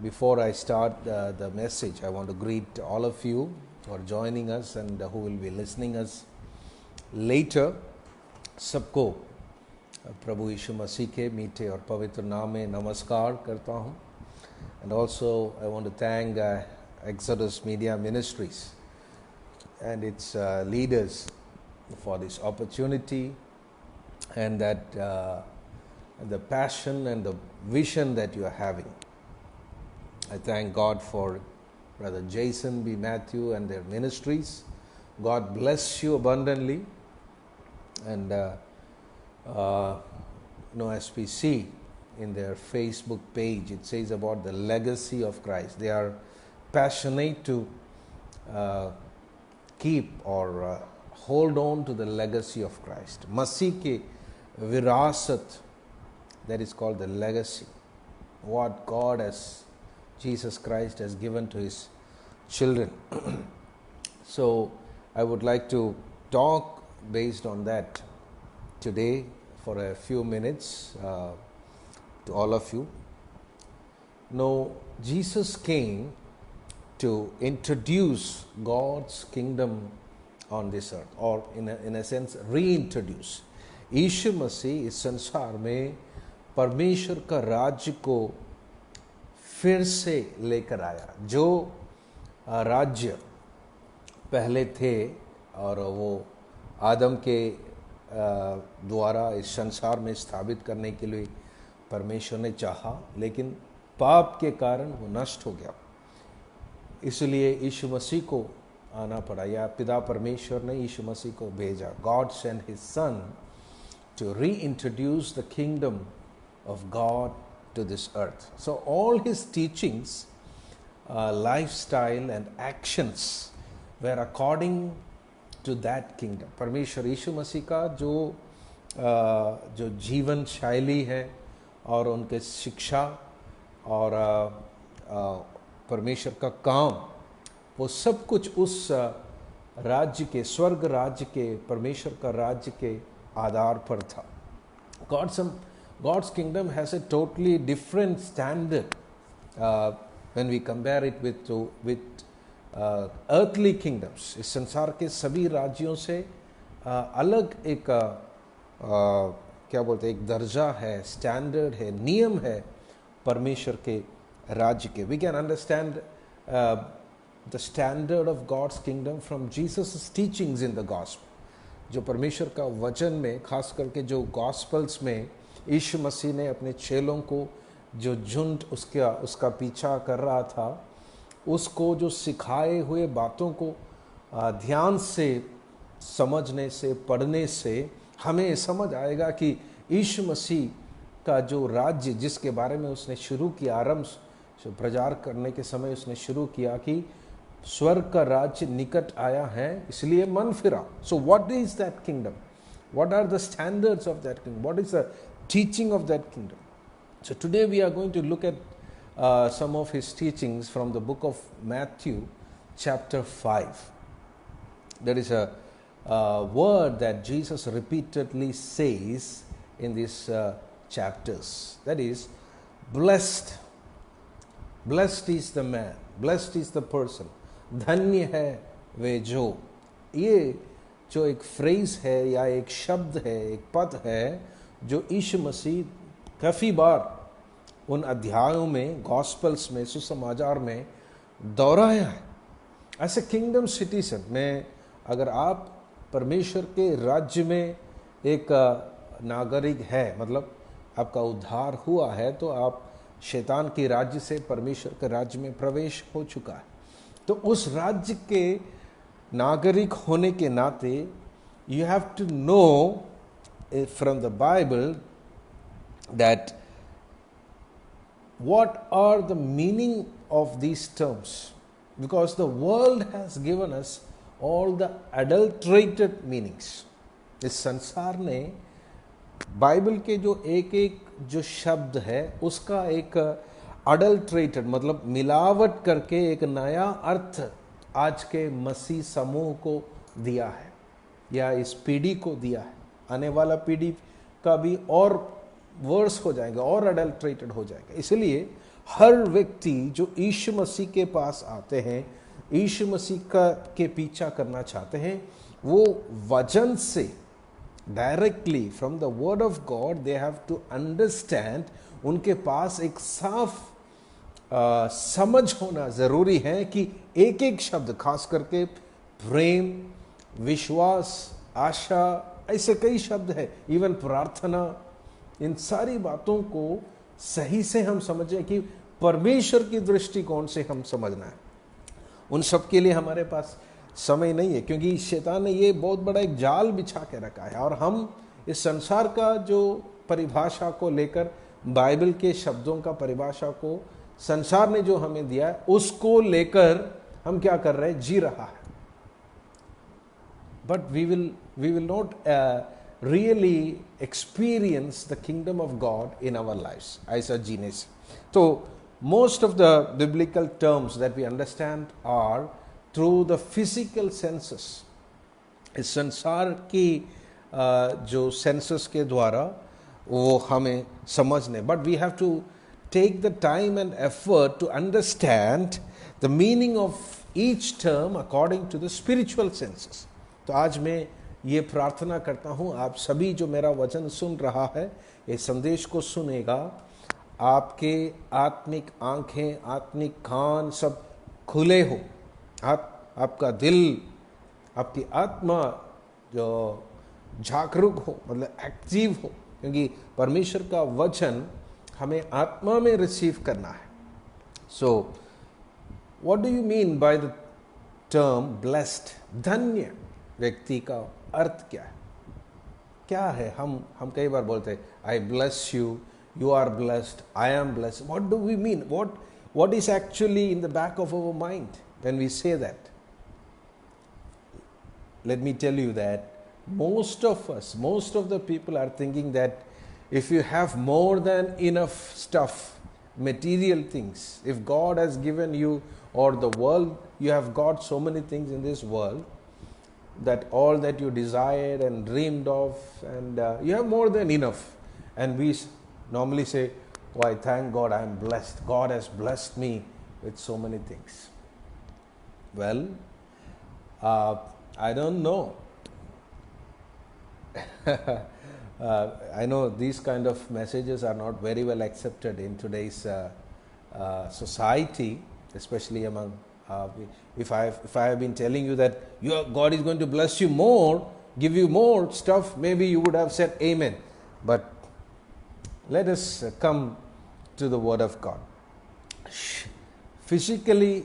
Before I start the message, I want to greet all of you who are joining us and who will be listening us later. सबको प्रभु यीशु मसीह के मीठे और पवित्र नाम में नमस्कार करता हूँ. And also I want to thank Exodus Media Ministries and its leaders for this opportunity and that the passion and the vision that you are having. I thank God for Brother Jason B. Matthew and their ministries. God bless you abundantly. And as we see in their Facebook page, it says about the legacy of Christ. They are passionate to keep or hold on to the legacy of Christ. Masih ke virasat, that is called the legacy. What God has, Jesus Christ has given to His children. So I would like to talk based on that today for a few minutes to all of you. Now, Jesus came to introduce God's kingdom on this earth, or in a sense reintroduce. यीशु मसीह इस संसार में परमेश्वर का राज्य को फिर से लेकर आया. जो राज्य पहले थे और वो आदम के द्वारा इस संसार में स्थापित करने के लिए परमेश्वर ने चाहा, लेकिन पाप के कारण वो नष्ट हो गया. इसलिए यीशु मसीह को आना पड़ा, या पिता परमेश्वर ने यीशु मसीह को भेजा. God sent His Son to reintroduce the kingdom of God to this earth. So all His teachings, lifestyle and actions were according to that kingdom. परमेश्वर यीशु मसीह का जो जीवन शैली है और उनके शिक्षा और परमेश्वर का काम, वो सब कुछ उस राज्य के, स्वर्ग राज्य के, परमेश्वर का राज्य के आधार पर था. God's kingdom has a totally different standard when we compare it with earthly kingdoms. इस संसार के सभी राज्यों से अलग एक क्या बोलते हैं, एक दर्जा है, स्टैंडर्ड है, नियम है परमेश्वर के राज्य के. We can understand the standard of God's kingdom from Jesus' teachings in the gospel. जो परमेश्वर का वचन में, खास करके जो गॉस्पल्स में यीशु मसीह ने अपने चेलों को, जो झुंड उसका पीछा कर रहा था, उसको जो सिखाए हुए बातों को ध्यान से समझने से, पढ़ने से हमें समझ आएगा कि यीशु मसीह का जो राज्य, जिसके बारे में उसने शुरू किया, आरंभ प्रचार करने के समय उसने शुरू किया कि स्वर्ग का राज्य निकट आया है, इसलिए मन फिरा. So what is that kingdom? What are the standards of that kingdom? What is the teaching of that kingdom? So today we are going to look at some of his teachings from the book of Matthew chapter 5. There is a word that Jesus repeatedly says in these chapters. That is, blessed. Blessed is the man. Blessed is the person. धन्य है वे जो. ये जो एक phrase है या एक शब्द है, एक पद है, जो यीशु मसीह काफ़ी बार उन अध्यायों में, गॉस्पल्स में, सुसमाचार में दोहराया है. एज ए किंगडम सिटीजन में, अगर आप परमेश्वर के राज्य में एक नागरिक है, मतलब आपका उद्धार हुआ है, तो आप शैतान के राज्य से परमेश्वर के राज्य में प्रवेश हो चुका है. तो उस राज्य के नागरिक होने के नाते you have to know from the Bible that what are the meaning of these terms, because the world has given us all the adulterated meanings. इस संसार ने बाइबल के जो एक जो शब्द है उसका एक adulterated मतलब मिलावट करके एक नया अर्थ आज के मसीह समूह को दिया है, या इस पीढ़ी को दिया है. आने वाला पीढ़ी का भी और वर्स हो जाएगा और अडल्ट्रेटेड हो जाएगा. इसलिए हर व्यक्ति जो यीशु मसीह के पास आते हैं, यीशु मसीह का के पीछा करना चाहते हैं, वो वचन से directly from the word of God they have to understand, उनके पास एक साफ समझ होना जरूरी है कि एक एक शब्द, खास करके प्रेम, विश्वास, आशा, ऐसे कई शब्द है, इवन प्रार्थना, इन सारी बातों को सही से हम समझें कि परमेश्वर की दृष्टिकोण से हम समझना है। उन सब के लिए हमारे पास समय नहीं है, क्योंकि शैतान ने ये बहुत बड़ा एक जाल बिछा के रखा है, और हम इस संसार का जो परिभाषा को लेकर, बाइबल के शब्दों का परिभाषा को संसार ने जो हमें दिया है, उसको लेकर हम क्या कर रहे हैं, जी रहा है। But we will not really experience the kingdom of God in our lifes, ऐसा जीने से। तो most of the biblical terms that we understand are through the physical senses. इस संसार की जो सेंसेस के द्वारा वो हमें समझने, but we have to take the time and effort to understand the meaning of each term according to the spiritual senses. तो आज मैं ये प्रार्थना करता हूँ, आप सभी जो मेरा वचन सुन रहा है, ये संदेश को सुनेगा, आपके आत्मिक आंखें, आत्मिक कान सब खुले हो, आपका दिल, आपकी आत्मा जो जागरूक हो, मतलब एक्टिव हो, क्योंकि परमेश्वर का वचन हमें आत्मा में रिसीव करना है। So what do you mean by the term blessed? धन्य व्यक्ति का अर्थ क्या है? क्या है? हम कई बार बोलते हैं I bless you, you are blessed, I am blessed. What do we mean? What is actually in the back of our mind when we say that? Let me tell you that most of the people are thinking that if you have more than enough stuff, material things, if God has given you, or the world, you have got so many things in this world, that all that you desired and dreamed of, and you have more than enough, and we normally say, oh, I thank God, I am blessed, God has blessed me with so many things. Well, I don't know. I know these kind of messages are not very well accepted in today's society, especially among if I have been telling you that God is going to bless you more, give you more stuff, maybe you would have said amen. But let us come to the word of God. Physically,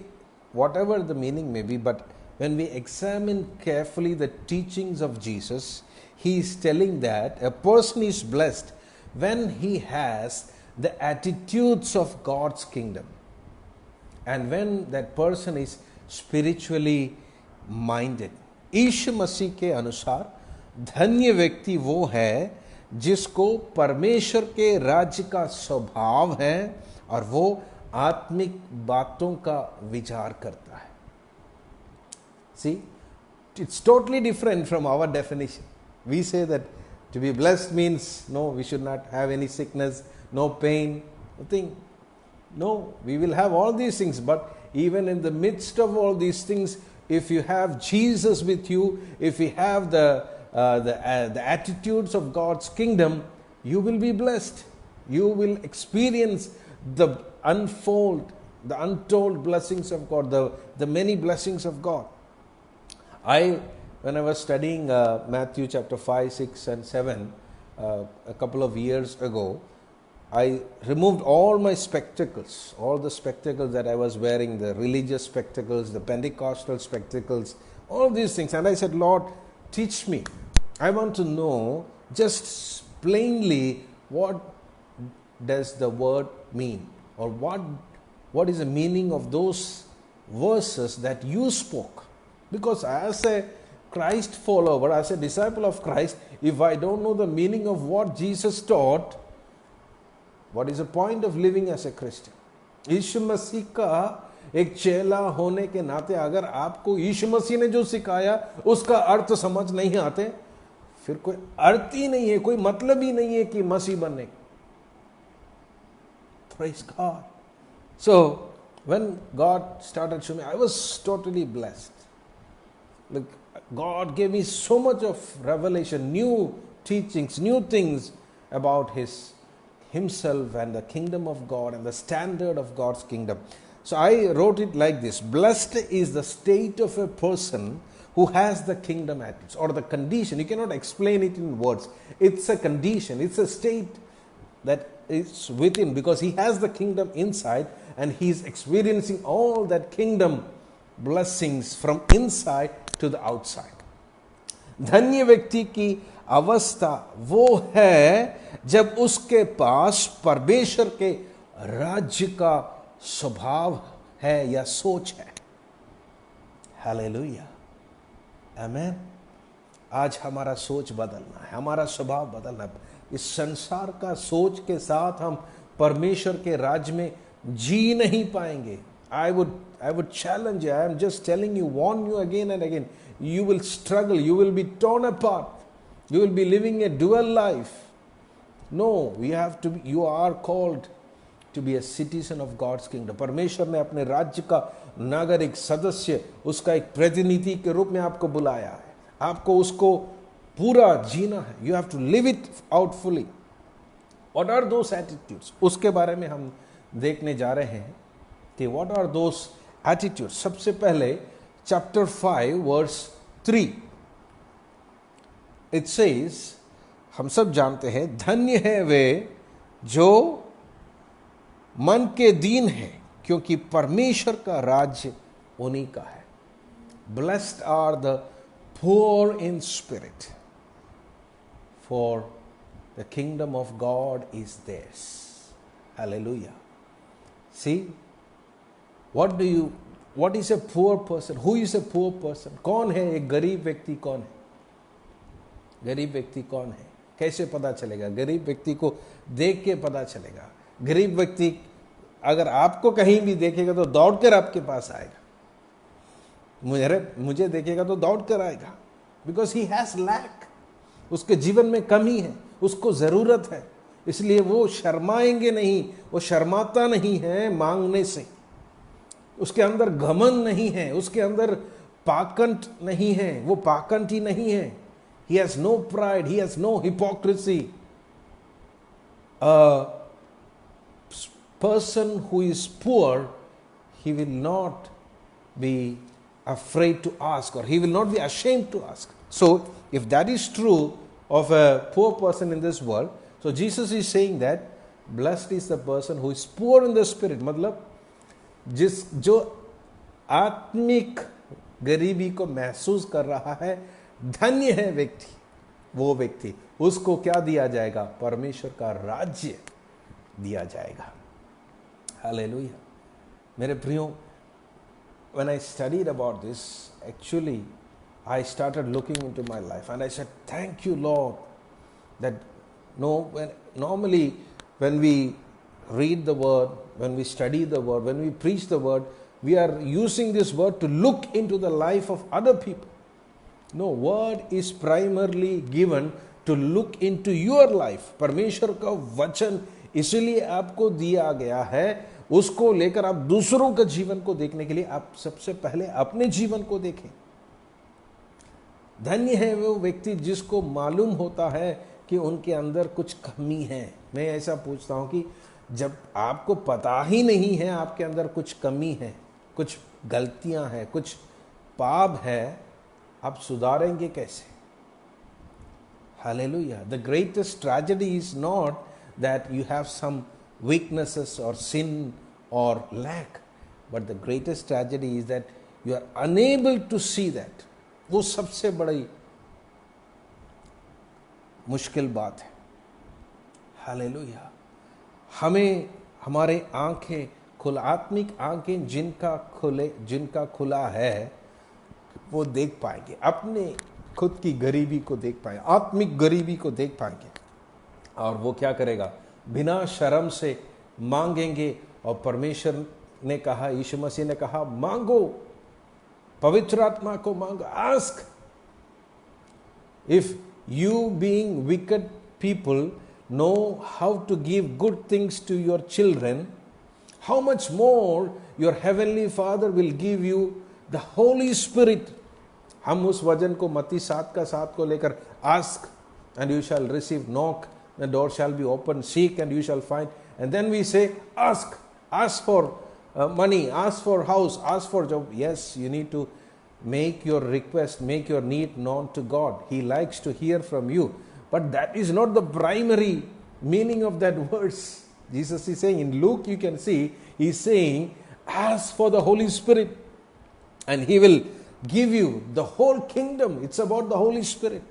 whatever the meaning may be, but when we examine carefully the teachings of Jesus, he is telling that a person is blessed when he has the attitudes of God's kingdom, and when that person is spiritually minded. यीशु मसीह के अनुसार धन्य व्यक्ति वो है जिसको परमेश्वर के राज्य का स्वभाव है और वो आत्मिक बातों का विचार करता है। See, it's totally different from our definition. We say that to be blessed means no, we should not have any sickness, no pain, nothing. No, we will have all these things, but even in the midst of all these things, if you have Jesus with you, if you have the attitudes of God's kingdom, you will be blessed. You will experience the untold blessings of God, the many blessings of God. When I was studying Matthew chapter 5, 6 and 7 a couple of years ago, I removed all my spectacles, all the spectacles that I was wearing, the religious spectacles, the Pentecostal spectacles, all these things. And I said, Lord, teach me. I want to know just plainly what does the word mean, or what is the meaning of those verses that you spoke. Because as a Christ follower, as a disciple of Christ, if I don't know the meaning of what Jesus taught, what is the point of living as a Christian? यीशु मसीह का एक चेला होने के नाते अगर आपको यीशु मसीह ने जो सिखाया उसका अर्थ समझ नहीं आते, फिर कोई अर्थ ही नहीं है, कोई मतलब ही नहीं है कि मसीह बनने। Praise God. So when God started showing me, I was totally blessed. Like God gave me so much of revelation, new teachings, new things about Himself and the kingdom of God and the standard of God's kingdom. So I wrote it like this: blessed is the state of a person who has the kingdom attributes, or the condition. You cannot explain it in words. It's a condition, it's a state that is within, because he has the kingdom inside and he is experiencing all that kingdom blessings from inside to the outside. धन्य व्यक्ति की अवस्था वो है जब उसके पास परमेश्वर के राज्य का स्वभाव है या सोच है. हालेलुया, आमेन. आज हमारा सोच बदलना है, हमारा स्वभाव बदलना है. इस संसार का सोच के साथ हम परमेश्वर के राज्य में जी नहीं पाएंगे. I would challenge you. I am just telling you, warn you again and again. You will struggle. You will be torn apart. You will be living a dual life. No, you are called to be a citizen of God's kingdom. परमेश्वर ने अपने राज्य का नागरिक, सदस्य, उसका एक प्रतिनिधि के रूप में आपको बुलाया है. आपको उसको पूरा जीना है. You have to live it out fully. What are those attitudes? उसके बारे में हम देखने जा रहे हैं कि what are those attitudes. सबसे पहले chapter 5 verse 3 it says, हम सब जानते हैं, धन्य है वे जो मन के दीन है, क्योंकि परमेश्वर का राज्य उन्हीं का है. Blessed are the poor in spirit, for the kingdom of God is theirs. Hallelujah. See, what is a poor person? Who is a poor person? कौन है एक गरीब व्यक्ति? कौन है गरीब व्यक्ति? कौन है? कैसे पता चलेगा? गरीब व्यक्ति को देख के पता चलेगा. गरीब व्यक्ति अगर आपको कहीं भी देखेगा तो दौड़कर आपके पास आएगा. मुझे देखेगा तो दौड़कर आएगा. Because he has lack. उसके जीवन में कमी है, उसको जरूरत है, इसलिए वो शर्माएंगे नहीं. वो शर्माता नहीं है मांगने से. उसके अंदर घमंड नहीं है, उसके अंदर पाखंड नहीं है. वो पाखंडी नहीं है. He has no pride, he has no hypocrisy. A person who is poor, he will not be afraid to ask, or he will not be ashamed to ask. So if that is true of a poor person in this world, so Jesus is saying that blessed is the person who is poor in the spirit. मतलब जो आत्मिक गरीबी को महसूस कर रहा है, धन्य है व्यक्ति, वो व्यक्ति, उसको क्या दिया जाएगा? परमेश्वर का राज्य दिया जाएगा. हालेलुया. मेरे प्रियो, when I studied about this, actually I started looking into my life and I said, thank you Lord, that normally when we read the word, when we study the word, when we preach the word, we are using this word to look into the life of other people. No, word is primarily given to look into your life. परमेश्वर का वचन इसलिए आपको दिया गया है, उसको लेकर आप दूसरों के जीवन को देखने के लिए आप सबसे पहले अपने जीवन को देखें. धन्य है वो व्यक्ति जिसको मालूम होता है कि उनके अंदर कुछ कमी है. मैं ऐसा पूछता हूं कि जब आपको पता ही नहीं है आपके अंदर कुछ कमी है, कुछ गलतियां हैं, कुछ पाप है, आप सुधारेंगे कैसे? Hallelujah. The greatest tragedy is not that you have some weaknesses or sin or lack, but the greatest tragedy is that you are unable to see that. वो सबसे बड़ी मुश्किल बात है. Hallelujah. हमें हमारे आंखें खुला, आत्मिक आंखें जिनका खुला है, वो देख पाएंगे, अपने खुद की गरीबी को देख पाएंगे, आत्मिक गरीबी को देख पाएंगे. और वो क्या करेगा? बिना शर्म से मांगेंगे. और परमेश्वर ने कहा, यीशु मसीह ने कहा, मांगो, पवित्र आत्मा को मांगो. Ask. If you being wicked people know how to give good things to your children, how much more your heavenly Father will give you the Holy Spirit. हम उस वचन को मत्ती 7:7 को लेकर ask and you shall receive, knock the door shall be opened, seek and you shall find, and then we say ask for money, ask for house, ask for job. Yes, you need to make your request, make your need known to God. He likes to hear from you, but that is not the primary meaning of that verse. Jesus is saying, in Luke you can see, he's saying, ask for the Holy Spirit and he will give you the whole kingdom. It's about the Holy Spirit.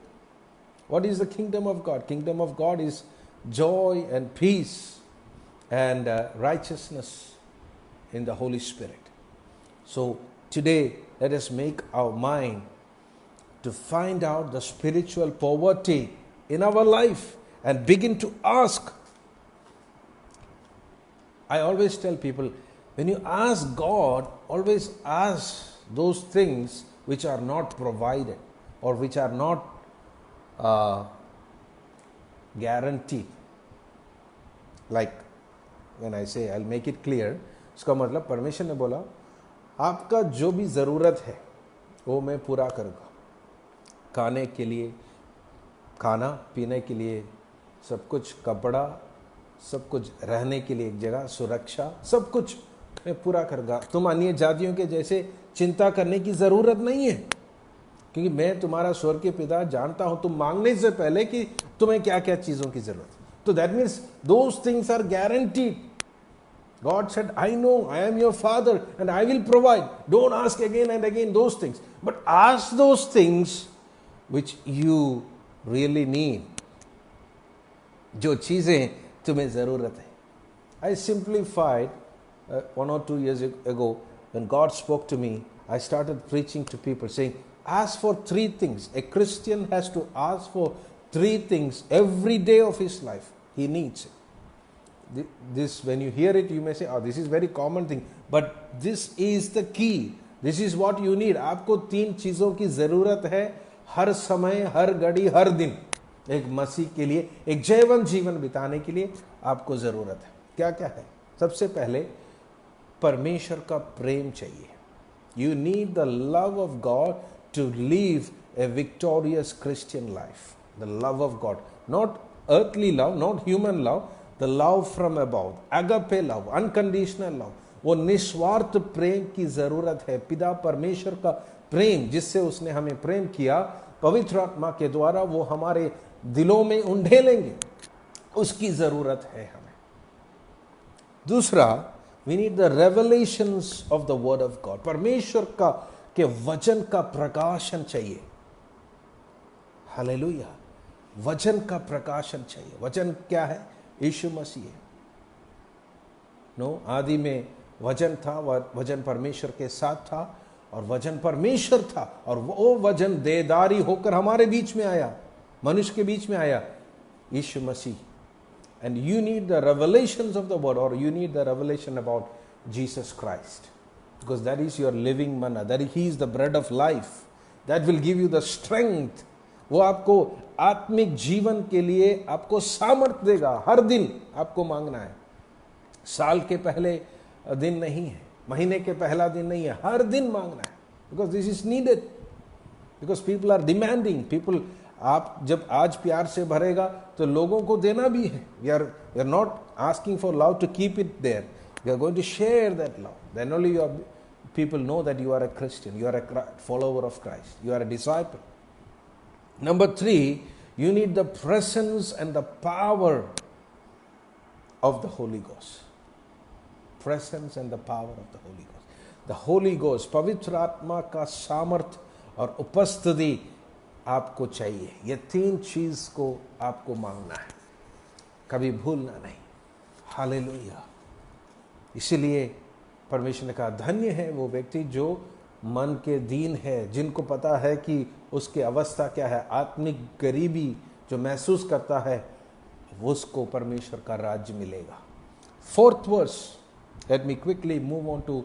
What is the kingdom of God? Kingdom of God is joy and peace and righteousness in the Holy Spirit. So today, let us make our mind to find out the spiritual poverty in our life and begin to ask. I always tell people, when you ask God, always ask those things which are not provided or which are not guaranteed. Like when I say, I'll make it clear, उसका मतलब परमेश्वर ने बोला आपका जो भी ज़रूरत है वो मैं पूरा करूँगा. खाने के लिए खाना, पीने के लिए सब कुछ, कपड़ा, सब कुछ, रहने के लिए एक जगह, सुरक्षा, सब कुछ मैं पूरा करूँगा. तुम अन्य जातियों के जैसे चिंता करने की ज़रूरत नहीं है, क्योंकि मैं तुम्हारा स्वर्गीय पिता जानता हूँ तुम मांगने से पहले कि तुम्हें क्या क्या चीज़ों की ज़रूरत है. तो that means those things are guaranteed. God said, I know, I am your father and I will provide. Don't ask again and again those things. But ask those things which you really need. जो चीज़ें तुम्हें ज़रूरत है. I simplified 1 or 2 years ago when God spoke to me. I started preaching to people saying, ask for 3 things. A Christian has to ask for 3 things every day of his life. He needs it. This, when you hear it, you may say, oh, this is very common thing. But this is the key. This is what you need. आपको 3 चीज़ों की ज़रूरत है हर समय, हर घड़ी, हर दिन. एक मसीह के लिए, एक जीवन जीवन बिताने के लिए आपको ज़रूरत है. क्या क्या है? सबसे पहले परमेश्वर का प्रेम चाहिए. You need the love of God to live a victorious Christian life. The love of God. Not earthly love, not human love. The love from above, agape love, unconditional love. वो निस्वार्थ प्रेम की ज़रूरत है. पिता परमेश्वर का प्रेम जिससे उसने हमें प्रेम किया, पवित्र आत्मा के द्वारा वो हमारे दिलों में उंडेलेंगे. उसकी ज़रूरत है हमें. दूसरा, we need the revelations of the word of God. परमेश्वर का के वचन का प्रकाशन चाहिए. हालेलुया. वचन का प्रकाशन चाहिए. वचन क्या है? यीशु मसीह. नो, आदि में वचन था, वचन परमेश्वर के साथ था और वचन परमेश्वर था और वो वचन देहधारी होकर हमारे बीच में आया, मनुष्य के बीच में आया, यीशु मसीह. And you need the revelations of the word, or you need the revelation about Jesus Christ, because that is your living manna, that he is the bread of life, that will give you the strength. वो आपको आत्मिक जीवन के लिए आपको सामर्थ्य देगा. हर दिन आपको मांगना है. साल के पहले दिन नहीं है, महीने के पहला दिन नहीं है, हर दिन मांगना है. Because this is needed, because people are demanding. People, आप जब आज प्यार से भरेगा तो लोगों को देना भी है. We are not asking for love to keep it there. We are going to share that love. Then only your people know that you are a Christian, you are a follower of Christ, you are a disciple. Number 3, you need the presence and the power of the Holy Ghost. Presence and the power of the Holy Ghost. The Holy Ghost, पवित्र आत्मा का सामर्थ और उपस्थिति आपको चाहिए. ये 3 चीज को आपको मांगना है, कभी भूलना नहीं. हालेलुया. इसीलिए परमेश्वर ने कहा, धन्य है वो व्यक्ति जो मन के दीन है, जिनको पता है कि उसकी अवस्था क्या है, आत्मिक गरीबी जो महसूस करता है, उसको परमेश्वर का राज्य मिलेगा. 4th verse. Let me quickly move on to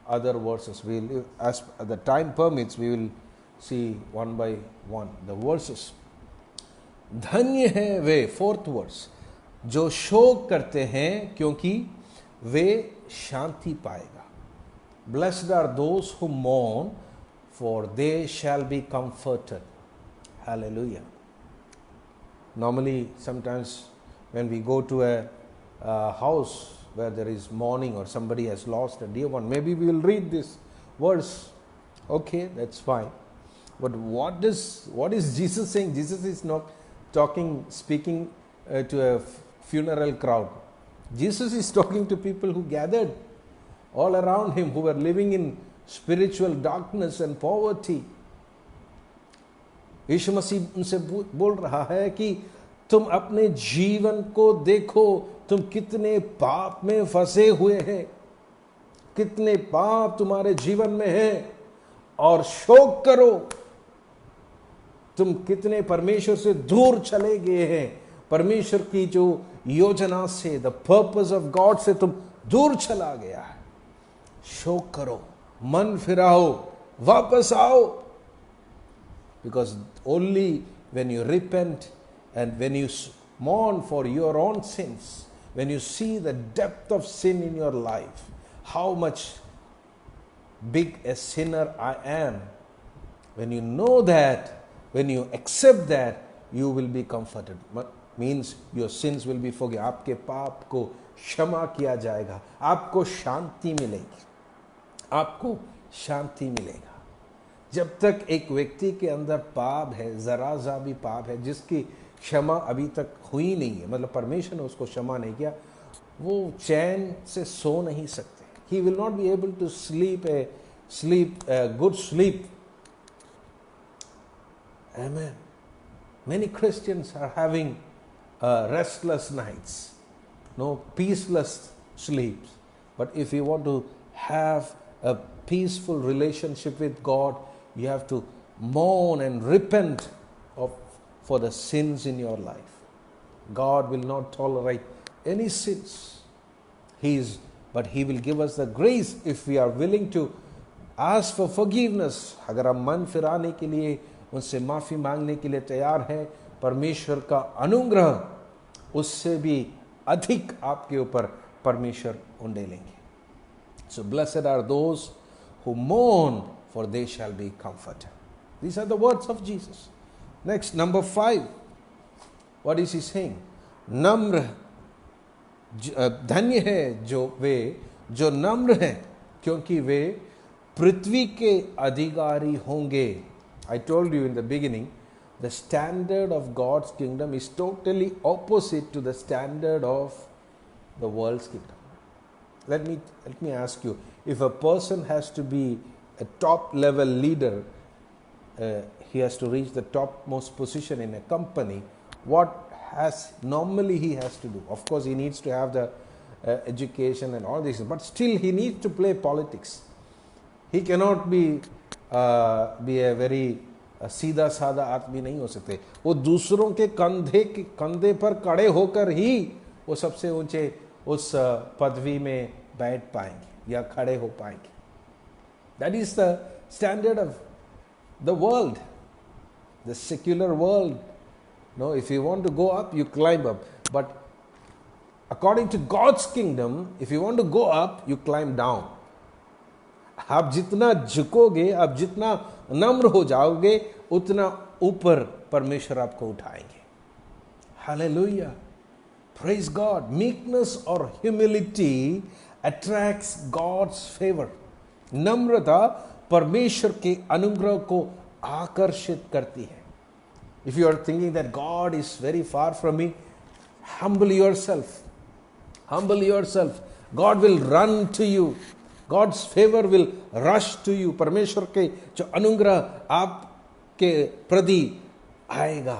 other verses. We'll, as the time permits, we will see one by one the verses. धन्य है वे, 4th verse, जो शोक करते हैं क्योंकि वे शांति पाएगा। Blessed are those who mourn for they shall be comforted. Hallelujah. Normally, sometimes when we go to a house where there is mourning or somebody has lost a dear one, maybe we will read this verse. Okay, that's fine. But what is Jesus saying? Jesus is not speaking to a funeral crowd. Jesus is talking to people who gathered all around him, who were living in spiritual darkness and poverty. यीशु मसीह उनसे बोल रहा है कि तुम अपने जीवन को देखो, तुम कितने पाप में फंसे हुए हैं, कितने पाप तुम्हारे जीवन में हैं, और शोक करो। तुम कितने परमेश्वर से दूर चले गए हैं, परमेश्वर की जो योजना से, द पर्पस ऑफ गॉड से तुम दूर चला गया है। शोक करो, मन फिराओ, वापस आओ। Because only when you repent and when you mourn for your own sins, when you see the depth of sin in your life, how much big a sinner I am, when you know that, when you accept that, you will be comforted. Means your sins will be forgiven. आपके पाप को क्षमा किया जाएगा, आपको शांति मिलेगी, आपको शांति मिलेगा। जब तक एक व्यक्ति के अंदर पाप है, जरा सा भी पाप है, जिसकी क्षमा अभी तक हुई नहीं है, मतलब परमेश्वर ने उसको क्षमा नहीं किया, वो चैन से सो नहीं सकते। He will not be able to sleep a good sleep. Amen. Many Christians are having restless nights, no peaceless sleeps. But if you want to have a peaceful relationship with God, you have to mourn and repent for the sins in your life. God will not tolerate any sins. But He will give us the grace if we are willing to ask for forgiveness. अगर हम मन फिराने के लिए, उनसे माफ़ी मांगने के लिए तैयार हैं, परमेश्वर का अनुग्रह उससे भी अधिक आपके ऊपर परमेश्वर उंडेलेंगे। So blessed are those who mourn, for they shall be comforted. These are the words of Jesus. Next, number 5. What is he saying? नम्र, धन्य है जो वे जो नम्र हैं, क्योंकि वे पृथ्वी के अधिकारी होंगे. I told you in the beginning, the standard of God's kingdom is totally opposite to the standard of the world's kingdom. Let me ask you, if a person has to be a top level leader, he has to reach the topmost position in a company, what normally he has to do? Of course, he needs to have the education and all these, but still he needs to play politics. He cannot be a very सीधा साधा आदमी नहीं हो सकते. वो दूसरों के कंधे पर खड़े होकर ही वो सबसे ऊंचे उस पदवी में बैठ पाएंगे या खड़े हो पाएंगे. That is the standard of the world, the secular world. No, if you want to go up, you climb up. But according to God's kingdom, if you want to go up, you climb down. आप जितना झुकोगे, आप जितना नम्र हो जाओगे, उतना ऊपर परमेश्वर आपको उठाएंगे. Hallelujah. Praise God. Meekness or humility attracts God's favor. नम्रता परमेश्वर के अनुग्रह को आकर्षित करती है. If you are thinking that God is very far from me, humble yourself. Humble yourself. God will run to you. God's favor will rush to you. परमेश्वर के जो अनुग्रह आपके प्रति आएगा,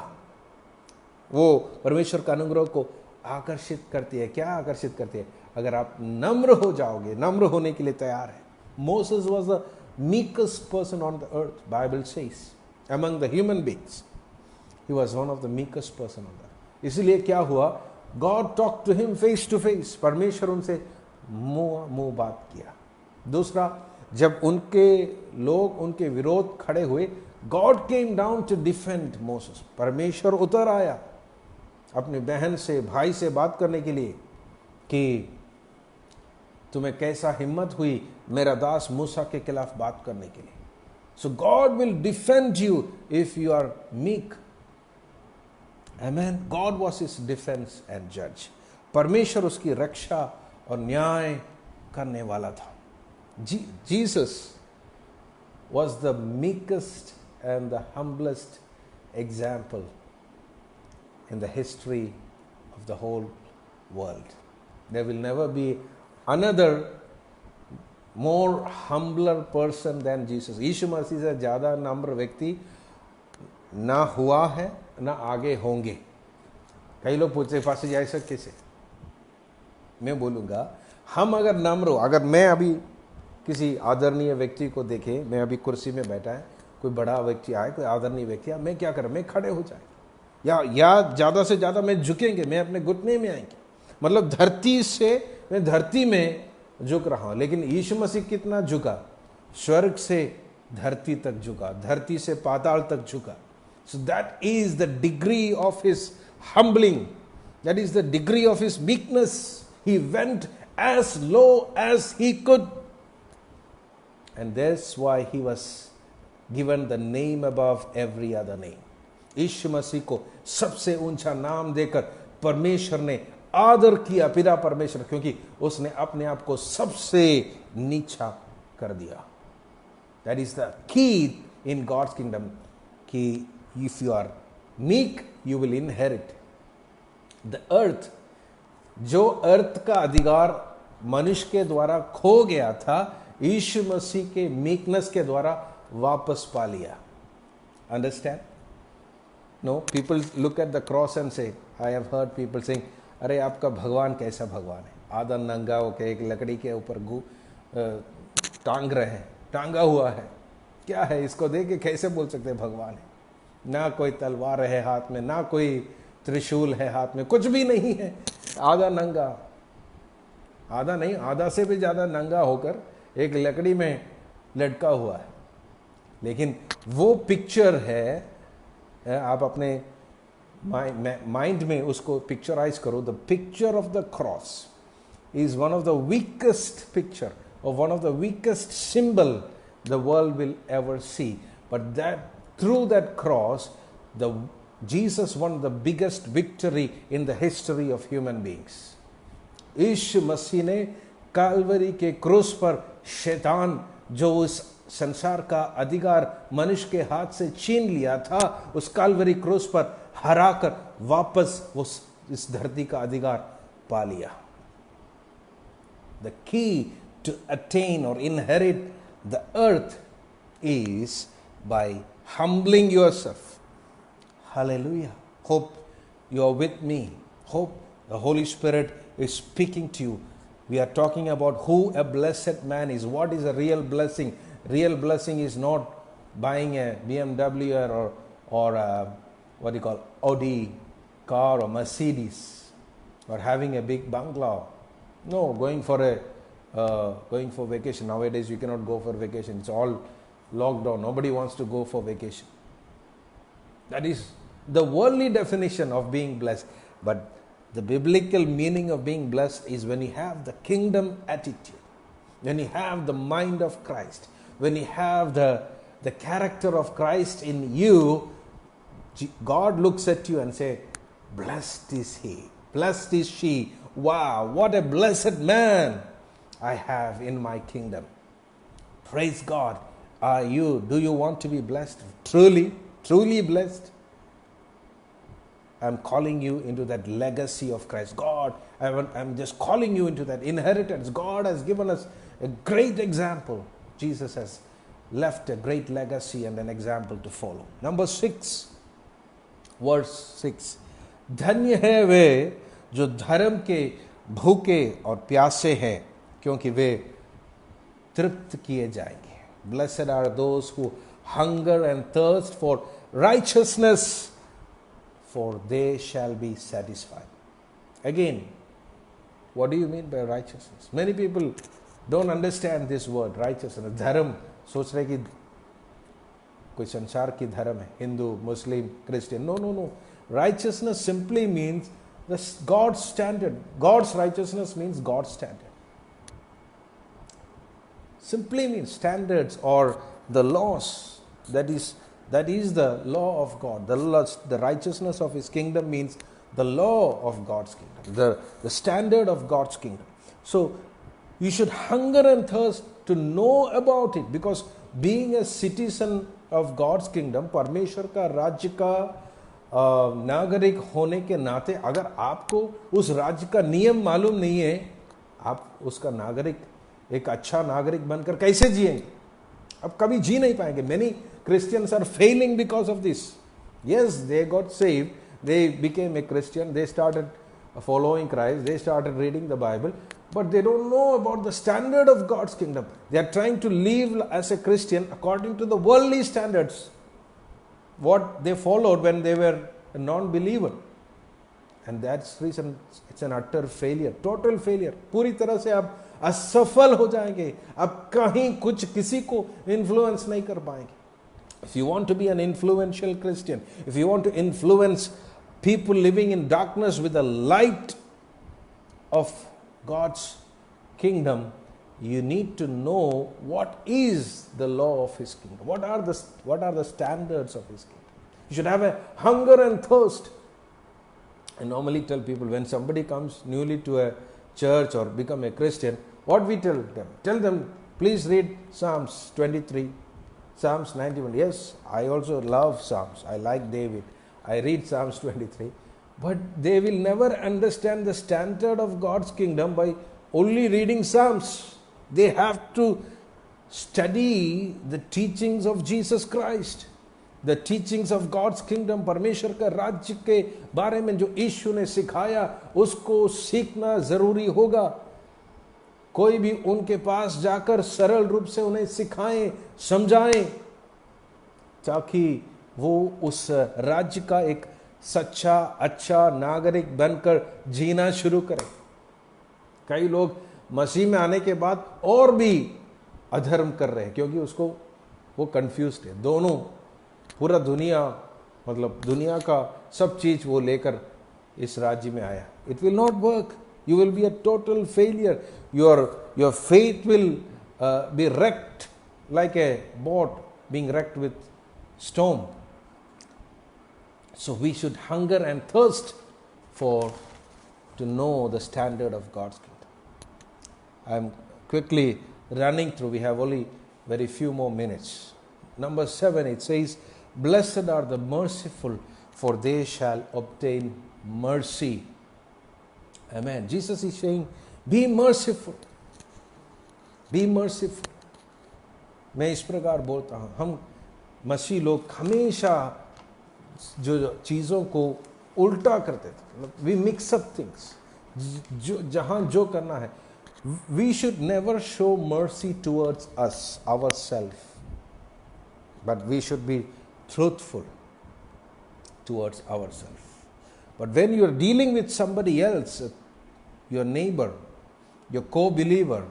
वो परमेश्वर का अनुग्रह को आकर्षित करती है. क्या आकर्षित करती है? अगर आप नम्र हो जाओगे, नम्र होने के लिए तैयार है. Moses was the meekest person on the earth, Bible says. Among the human beings, he was one of the meekest person on the earth. इसलिए क्या हुआ? God talked to him face to face. परमेश्वर उनसे मुंह बात किया. दूसरा, जब उनके लोग उनके विरोध खड़े हुए, God came down to defend Moses. परमेश्वर उतर आया अपनी बहन से, भाई से बात करने के लिए कि तुम्हें कैसा हिम्मत हुई मेरा दास मूसा के खिलाफ बात करने के लिए. So God will defend you if you are meek. Amen. God was his defense and judge. परमेश्वर उसकी रक्षा और न्याय करने वाला था. Jesus was the meekest and the humblest example in the history of the whole world. There will never be another more humbler person than Jesus. यीशु मसीह से ज़्यादा नम्र व्यक्ति ना हुआ है ना आगे होंगे. कई लोग पूछते पास जा सकते कैसे. मैं बोलूँगा हम अगर नम्र हो, अगर मैं अभी किसी आदरणीय व्यक्ति को देखे, मैं अभी कुर्सी में बैठा है, कोई बड़ा व्यक्ति आए, कोई आदरणीय व्यक्ति आए, मैं क्या करूँ, मैं खड़े हो जाए या ज़्यादा से ज़्यादा मैं झुकेंगे, मैं अपने घुटने में आएंगे. मतलब धरती से मैं धरती में झुक रहा हूं. लेकिन यीशु मसीह कितना झुका, स्वर्ग से धरती तक झुका, धरती से पाताल तक झुका. So that is the degree of his humbling, that is the degree of his meekness. He went as low as he could and that's why he was given the name above every other name. Yeshu Masih को सबसे ऊंचा नाम देकर परमेश्वर ने आदर किया, पिता परमेश्वर, क्योंकि उसने अपने आप को सबसे नीचा कर दिया. That is the key in God's kingdom कि if you are meek you will inherit the earth. जो अर्थ का अधिकार मनुष्य के द्वारा खो गया था, यीशु मसीह के मीकनेस के द्वारा वापस पा लिया. Understand? No, people look at the cross and say, I have heard people saying, अरे आपका भगवान कैसा भगवान है, आधा नंगा होकर एक लकड़ी के ऊपर टांग रहे हैं, टांगा हुआ है, क्या है इसको देख के कैसे बोल सकते हैं भगवान है. ना कोई तलवार है हाथ में, ना कोई त्रिशूल है हाथ में, कुछ भी नहीं है, आधा नंगा, आधा नहीं आधा से भी ज़्यादा नंगा होकर एक लकड़ी में लटका हुआ है. लेकिन वो पिक्चर है, आप अपने माइंड में उसको पिक्चराइज करो. The picture of the cross is one of the weakest picture और one of the weakest symbol the world will ever see. But that through that cross the Jesus won the biggest victory in the history of human beings. Yeshu Masih ने Calvary के क्रूस पर शैतान जो उस संसार का अधिकार मनुष्य के हाथ से छीन लिया था, उस काल्वरी क्रूस पर हराकर वापस उस इस धरती का अधिकार पा लिया. द की टू अटेन और inherit the earth is by humbling yourself. Hallelujah. Hope you are with me. Hope the Holy Spirit is speaking to you. We are talking about who a blessed man is. What is a real blessing? Real blessing is not buying a BMW or what do you call Audi car or Mercedes or having a big bungalow. No, going for vacation. Nowadays you cannot go for vacation. It's all locked down. Nobody wants to go for vacation. That is the worldly definition of being blessed. But the biblical meaning of being blessed is when you have the kingdom attitude, when you have the mind of Christ, when you have the character of Christ in you. God looks at you and says, blessed is he, blessed is she. Wow, what a blessed man I have in my kingdom. Praise God. Do you want to be blessed? Truly blessed? I'm calling you into that legacy of Christ. God, I'm just calling you into that inheritance. God has given us a great example. Jesus has left a great legacy and an example to follow. Number 6, verse 6. धन्य है वे जो धर्म के भूखे और प्यासे हैं, क्योंकि वे तृप्त किए जाएंगे. Blessed are those who hunger and thirst for righteousness, for they shall be satisfied. Again, what do you mean by righteousness? Many people don't understand this word righteousness. धर्म सोच रहे कि कोई संसार की धर्म है, हिंदू, मुस्लिम, Christian. No. Righteousness simply means God's standard. God's righteousness means God's standard. simply means standards or the laws. That is the law of God. The righteousness of His kingdom means the law of God's kingdom, the standard of God's kingdom. So you should hunger and thirst to know about it, because being a citizen of God's kingdom, परमेश्वर का राज्य का नागरिक होने के नाते अगर आपको उस राज्य का नियम मालूम नहीं है, आप उसका नागरिक, एक अच्छा नागरिक बनकर कैसे जिएंगे? आप कभी जी नहीं पाएंगे. Many Christians are failing because of this. Yes, they got saved, they became a Christian, they started following Christ, they started reading the Bible, but they don't know about the standard of God's kingdom. They are trying to live as a Christian according to the worldly standards, what they followed when they were a non-believer. And that's reason it's an utter failure, total failure. पूरी तरह से आप असफल हो जाएंगे, आप कहीं कुछ किसी को इन्फ्लुएंस नहीं कर पाएंगे. If you want to be an influential Christian, if you want to influence people living in darkness with the light of God's kingdom, you need to know what is the law of His kingdom. What are the standards of His kingdom? You should have a hunger and thirst. I normally tell people, when somebody comes newly to a church or become a Christian, what we tell them? Tell them, please read Psalms 23, Psalms 91. Yes, I also love Psalms. I like David. I read Psalms 23. But they will never understand the standard of God's kingdom by only reading Psalms. They have to study the teachings of Jesus Christ, the teachings of God's kingdom. परमेश्वर का राज्य के बारे में जो यीशु ने सिखाया, उसको सीखना जरूरी होगा. कोई भी उनके पास जाकर सरल रूप से उन्हें सिखाएं, समझाएं, ताकि वो उस राज्य का एक सच्चा अच्छा नागरिक बनकर जीना शुरू करें. कई लोग मसीह में आने के बाद और भी अधर्म कर रहे हैं, क्योंकि उसको वो कंफ्यूज्ड है. दोनों पूरा दुनिया, मतलब दुनिया का सब चीज वो लेकर इस राज्य में आया. It will not work. You will be a total failure. Your faith will be wrecked like a boat being wrecked with storm. So we should hunger and thirst to know the standard of God's kingdom. I'm quickly running through. We have only very few more minutes. Number 7, it says, "Blessed are the merciful, for they shall obtain mercy." Amen. Jesus is saying, be merciful. Be merciful. मैं इस प्रकार बोलता हूँ, हम मसीह लोग हमेशा जो चीज़ों को उल्टा करते थे. We mix up things. जहाँ जो करना है, we should never show mercy towards us, ourselves, but we should be truthful towards ourselves. But when you are dealing with somebody else, your neighbor, your co-believer,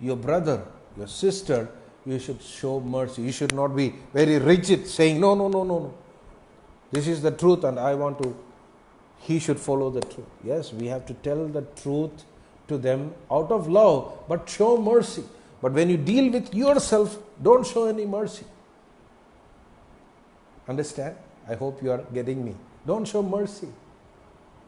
your brother, your sister, you should show mercy. You should not be very rigid, saying, no. This is the truth and he should follow the truth. Yes, we have to tell the truth to them out of love, but show mercy. But when you deal with yourself, don't show any mercy. Understand? I hope you are getting me. Don't show mercy.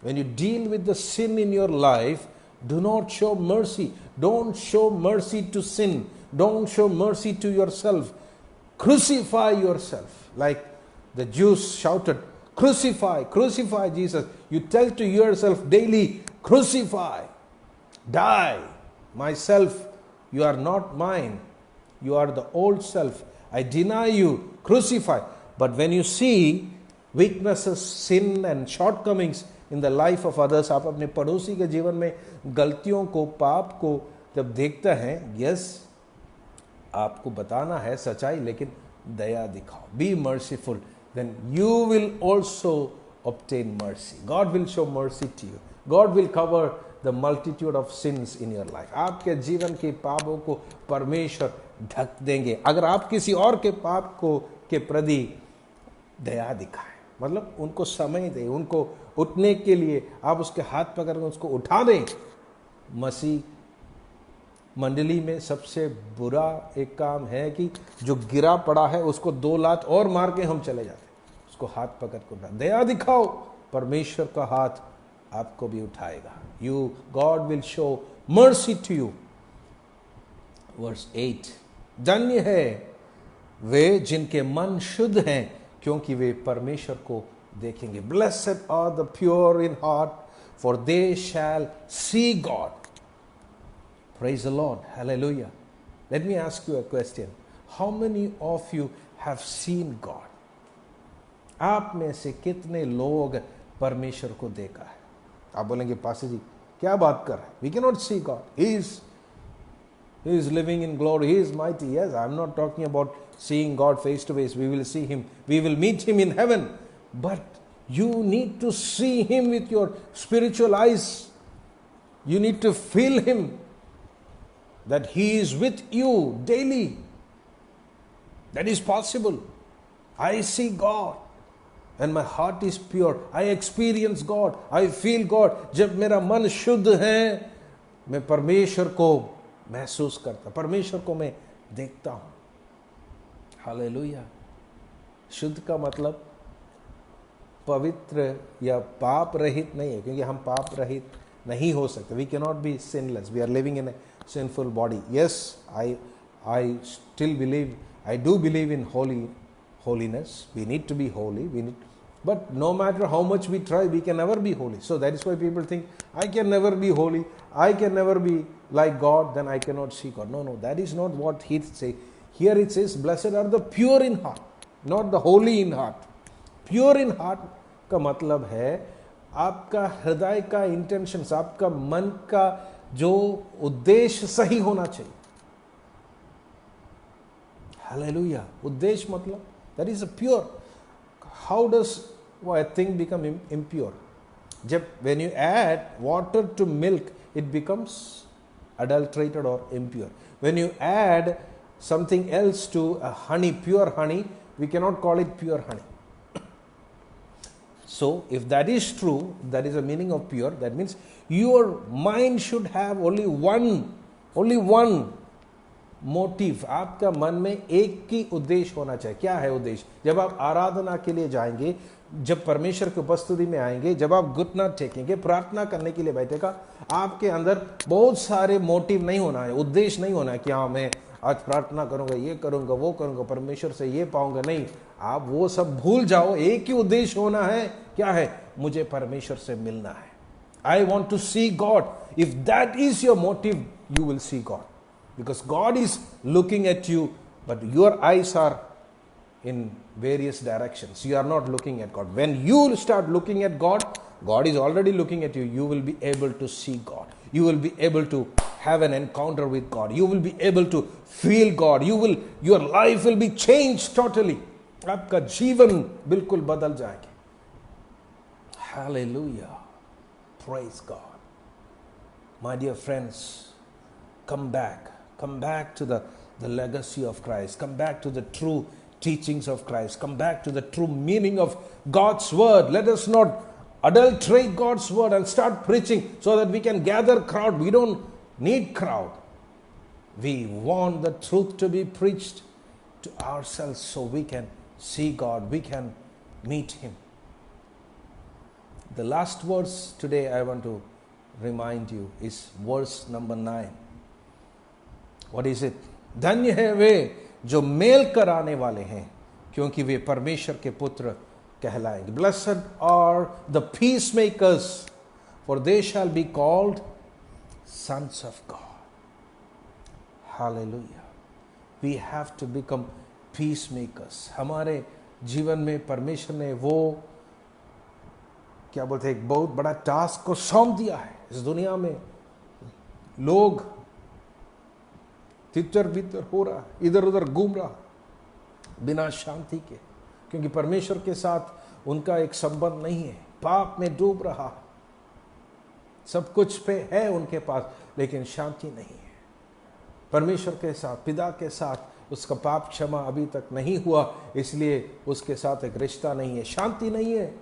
When you deal with the sin in your life, do not show mercy. Don't show mercy to sin. Don't show mercy to yourself. Crucify yourself. Like the Jews shouted, crucify, crucify Jesus. You tell to yourself daily, crucify, die. Myself, you are not mine. You are the old self. I deny you. Crucify. But when you see weaknesses, sin and shortcomings in the life of others, आप अपने पड़ोसी के जीवन में गलतियों को, पाप को जब देखते हैं, yes, आपको बताना है सच्चाई, लेकिन दया दिखाओ. Be merciful, then you will also obtain mercy. God will show mercy to you. God will cover the multitude of sins in your life. आपके जीवन के पापों को परमेश्वर ढक देंगे अगर आप किसी और के पाप को के प्रति दया दिखाएं. मतलब उनको समय दें, उनको उठने के लिए आप उसके हाथ पकड़ कर उसको उठा दें. मंडली में सबसे बुरा एक काम है कि जो गिरा पड़ा है उसको 2 लात और मार के हम चले जाते, उसको हाथ पकड़ कर उठा। दया दिखाओ, परमेश्वर का हाथ आपको भी उठाएगा। You God will show mercy to you. Verse 8, धन्य है वे जिनके मन शुद्ध हैं, क्योंकि वे परमेश्वर को देखेंगे। Blessed are the pure in heart, for they shall see God. Praise the Lord. Hallelujah. Let me ask you a question. How many of you have seen God? आप में से कितने लोग परमेश्वर को देखा है? आप बोलेंगे पास्टर जी क्या बात कर रहे हैं? We cannot see God. He is living in glory. He is mighty. Yes, I am not talking about seeing God face to face. We will see Him. We will meet Him in heaven. But you need to see Him with your spiritual eyes. You need to feel Him. That He is with you daily. That is possible. I see God and my heart is pure. I experience God. I feel God. जब मेरा मन शुद्ध है, मैं परमेश्वर को महसूस करता, परमेश्वर को मैं देखता हूँ। हालेलुया। शुद्ध का मतलब पवित्र या पाप रहित नहीं है, क्योंकि हम पाप रहित नहीं हो सकते। We cannot be sinless. We are living in a sinful body. Yes, I still believe, I do believe in holiness. We need to be holy. But no matter how much we try, we can never be holy. So that is why people think, I can never be holy. I can never be like God. Then I cannot see God. No, that is not what He says. Here it says, blessed are the pure in heart, not the holy in heart. Pure in heart का मतलब है आपका हृदय का intentions, आपका मन का जो उद्देश्य सही होना चाहिए। हालेलुया। उद्देश्य मतलब that is a pure. How does a thing become impure? जब when you add water to milk, it becomes adulterated or impure. When you add something else to a honey, pure honey, we cannot call it pure honey. So if that is true, that is the meaning of pure. That means your mind should have only one motive. आपका मन में एक ही उद्देश्य होना चाहिए। क्या है उद्देश्य? जब आप आराधना के लिए जाएंगे, जब परमेश्वर की उपस्थिति में आएंगे, जब आप घुटना टेकेंगे, प्रार्थना करने के लिए बैठेगा, आपके अंदर बहुत सारे मोटिव नहीं होना है, उद्देश्य नहीं होना है कि हाँ मैं आज प्रार्थना करूंगा, ये करूंगा, वो करूंगा, परमेश्वर से ये पाऊंगा। नहीं, आप वो सब भूल जाओ। एक ही उद्देश्य होना है। क्या है? मुझे परमेश्वर से मिलना है। I want to see God. If that is your motive, you will see God. Because God is looking at you, but your eyes are in various directions. You are not looking at God. When you start looking at God, God is already looking at you. You will be able to see God. You will be able to have an encounter with God. You will be able to feel God. Your life will be changed totally. आपका जीवन बिल्कुल बदल जाएगा। Hallelujah. Praise God. My dear friends, come back. Come back to the legacy of Christ. Come back to the true teachings of Christ. Come back to the true meaning of God's word. Let us not adulterate God's word and start preaching so that we can gather crowd. We don't need crowd. We want the truth to be preached to ourselves so we can see God. We can meet Him. The last verse today I want to remind you is verse number 9. What is it? धन्य है वे जो mail कराने वाले हैं, क्योंकि वे परमेश्वर के पुत्र कहलाएंगे। Blessed are the peacemakers, for they shall be called sons of God. Hallelujah. We have to become peacemakers. हमारे जीवन में परमेश्वर ने वो क्या बोलते हैं, एक बहुत बड़ा टास्क को सौंप दिया है। इस दुनिया में लोग तितर बितर हो रहा, इधर उधर घूम रहा बिना शांति के, क्योंकि परमेश्वर के साथ उनका एक संबंध नहीं है। पाप में डूब रहा, सब कुछ पे है उनके पास, लेकिन शांति नहीं है। परमेश्वर के साथ, पिता के साथ उसका पाप क्षमा अभी तक नहीं हुआ, इसलिए उसके साथ एक रिश्ता नहीं है, शांति नहीं है।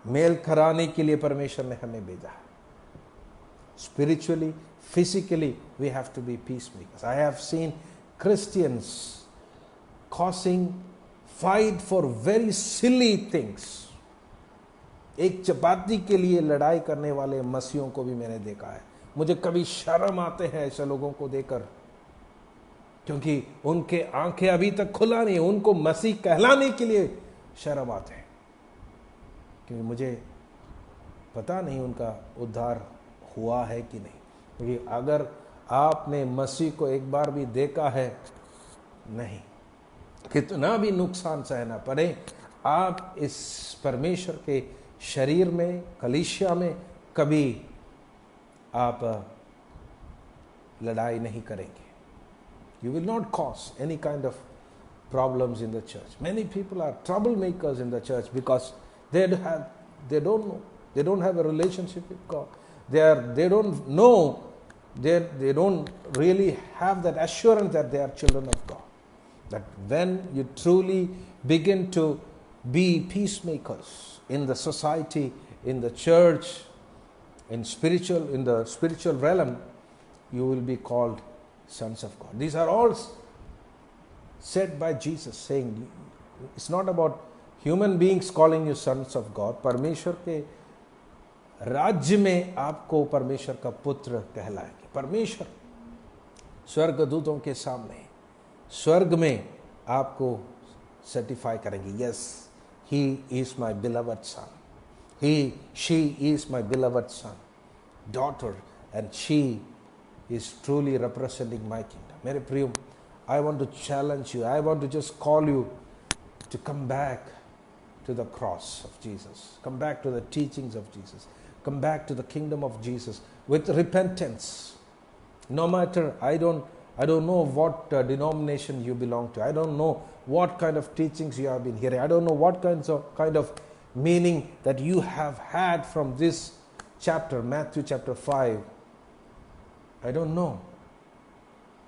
मेल कराने के लिए परमेश्वर ने हमें भेजा है। spiritually, physically, we have to be peacemakers. I have seen Christians causing fight for very silly things. एक चपाती के लिए लड़ाई करने वाले मसीहों को भी मैंने देखा है. मुझे कभी शर्म आते हैं ऐसे लोगों को देखकर, क्योंकि उनके आंखें अभी तक खुला नहीं, उनको मसीह कहलाने के लिए शर्म आते हैं, क्योंकि मुझे पता नहीं उनका उद्धार हुआ है कि नहीं. क्योंकि अगर आपने मसीह को एक बार भी देखा है, नहीं, कितना भी नुकसान सहना पड़े, आप इस परमेश्वर के शरीर में, कलीसिया में कभी आप लड़ाई नहीं करेंगे. You will not cause any kind of problems in the church. Many people are troublemakers in the church because they don't know, they don't have a relationship with God. They don't know, they don't really have that assurance that they are children of God. That when you truly begin to be peacemakers in the society, in the church, in the spiritual realm, you will be called sons of God. These are all said by Jesus, saying it's not about human beings calling you sons of God. परमेश्वर के राज्य में आपको परमेश्वर का पुत्र कहलाएंगे. परमेश्वर स्वर्गदूतों के सामने स्वर्ग में आपको सर्टिफाई करेंगे. Yes, he is my beloved son, she is my beloved son, daughter, and she is truly representing my kingdom. मेरे प्रियो, I want to challenge you, I want to just call you to come back to the cross of Jesus, come back to the teachings of Jesus, come back to the kingdom of Jesus with repentance. No matter, I don't know what denomination you belong to, I don't know what kind of teachings you have been hearing, I don't know what kind of meaning that you have had from this chapter, Matthew chapter 5. I don't know.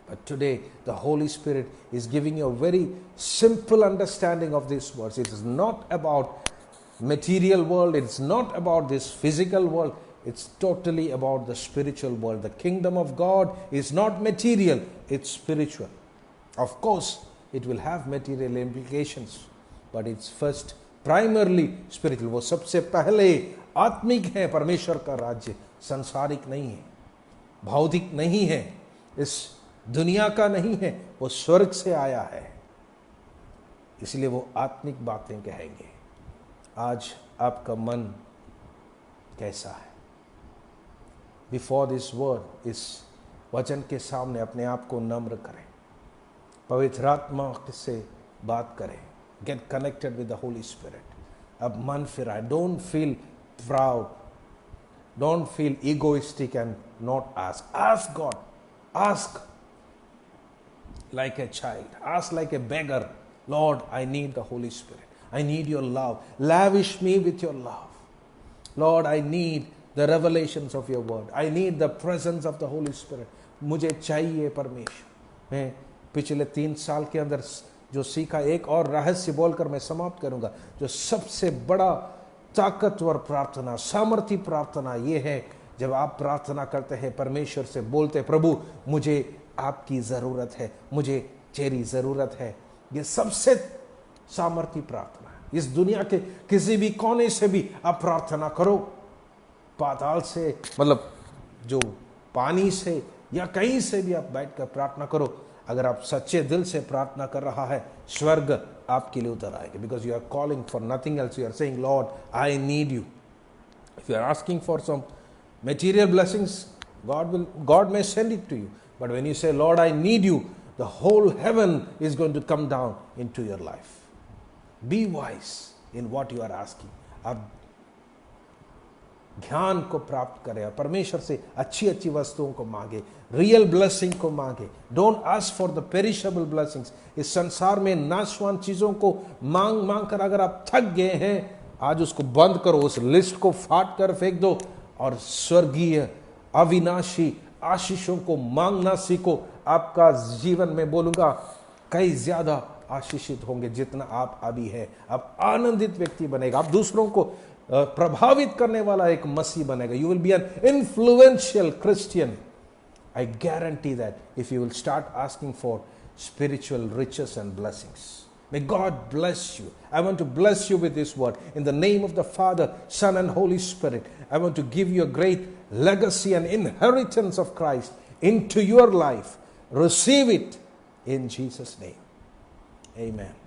But today, the Holy Spirit is giving you a very simple understanding of these words. It is not about material world. It's not about this physical world. It's totally about the spiritual world. The kingdom of God is not material. It's spiritual. Of course, it will have material implications, but it's first primarily spiritual. वो सबसे पहले आत्मिक है. परमेश्वर का राज्य संसारिक नहीं है, भौतिक नहीं है, इस दुनिया का नहीं है, वो स्वर्ग से आया है, इसलिए वो आत्मिक बातें कहेंगे. आज आपका मन कैसा है? बिफोर दिस वर्ड, इस वचन के सामने अपने आप को नम्र करें, पवित्र आत्मा से बात करें. Get connected with the Holy Spirit. अब मन फिराए. Don't feel proud. Don't feel egoistic and not ask. Ask God. Ask like a child. Ask like a beggar. Lord, I need the Holy Spirit. I need your love. Lavish me with your love. Lord, I need the revelations of your word. I need the presence of the Holy Spirit. मुझे चाहिए परमेश्वर. मैं पिछले 3 साल के अंदर जो सीखा, एक और रहस्य बोलकर मैं समाप्त करूंगा. जो सबसे बड़ा ताकतवर प्रार्थना, सामर्थी प्रार्थना ये है जब आप प्रार्थना करते हैं, परमेश्वर से बोलते, प्रभु मुझे आपकी ज़रूरत है, मुझे तेरी ज़रूरत है. ये सबसे सामर्थी प्रार्थना है. इस दुनिया के किसी भी कोने से भी आप प्रार्थना करो, पाताल से, मतलब जो पानी से या कहीं से भी आप बैठकर प्रार्थना करो, अगर आप सच्चे दिल से प्रार्थना कर रहा है, स्वर्ग आपके लिए उतर आएगा. Because you are calling for nothing else. You are saying, Lord I need you. If you are asking for some material blessings, God may send it to you. But when you say, Lord, I need you, the whole heaven is going to come down into your life. Be wise in what you are asking. आप ज्ञान को प्राप्त करें, परमेश्वर से अच्छी अच्छी वस्तुओं को मांगे, रियल ब्लेसिंग को मांगे. Don't ask for the perishable blessings. इस संसार में नाशवान चीजों को मांग मांग कर अगर आप थक गए हैं, आज उसको बंद करो, उस लिस्ट को फाड़ कर फेंक दो और स्वर्गीय अविनाशी आशीषों को मांगना सीखो. आपका जीवन में बोलूंगा कई ज्यादा आशीषित होंगे जितना आप अभी है. आप आनंदित व्यक्ति बनेगा. आप दूसरों को प्रभावित करने वाला एक मसीह बनेगा. You will be an influential Christian. I guarantee that if you will start asking for spiritual riches and blessings. May God bless you. I want to bless you with this word. In the name of the Father, Son and Holy Spirit, I want to give you a great legacy and inheritance of Christ into your life. Receive it in Jesus' name. Amen.